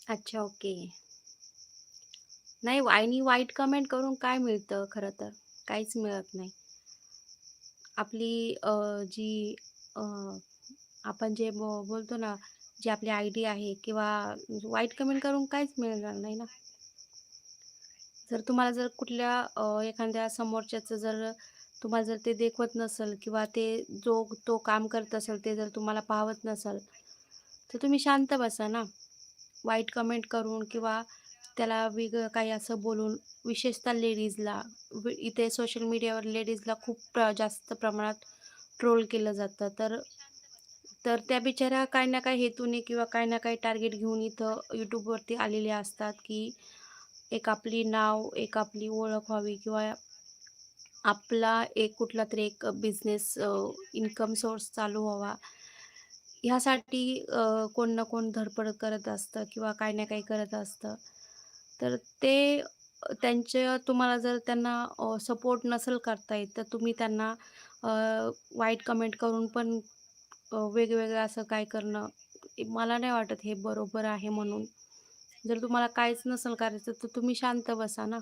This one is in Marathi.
अच्छा, ओके. नाही आणि वाईट कमेंट करून काय मिळतं खरं तर? काहीच मिळत नाही. आपली जी अ, आपण जे बोलतो ना, जी आपली आयडी आहे किंवा वाईट कमेंट करून काहीच मिळणार नाही ना. जर तुम्हाला जर कुठल्या एखाद्या समोरच्याचं जर तुम्हाला जर ते देखवत नसेल किंवा ते जो तो काम करत असेल ते जर तुम्हाला पाहत नसेल, तर तुम्ही शांत बसा ना. वाईट कमेंट करून किंवा त्याला वेगळं काही असं बोलून विशेषतः लेडीजला इथे सोशल मीडियावर लेडीजला खूप जास्त प्रमाणात ट्रोल केलं जातं. तर तर त्या बिचाऱ्या काही ना काही हेतूने किंवा काही ना काही टार्गेट घेऊन इथं YouTubeवरती आलेल्या असतात, की एक आपली नाव, एक आपली ओळख व्हावी किंवा आपला एक कुठलातरी एक बिझनेस इन्कम सोर्स चालू व्हावा. ह्यासाठी कोण ना कोण धडपड करत असतं किंवा काही ना काही करत असतं. तर ते त्यांच्या तुम्हाला जर त्यांना सपोर्ट नसेल करता येत, तर तुम्ही त्यांना अ, वाईट कमेंट करून पण वेगवेगळं असं काय करणं, मला नाही वाटत हे बरोबर आहे म्हणून. जर तुम्हाला काहीच नसेल करायचं, तर तुम्ही शांत बसा ना.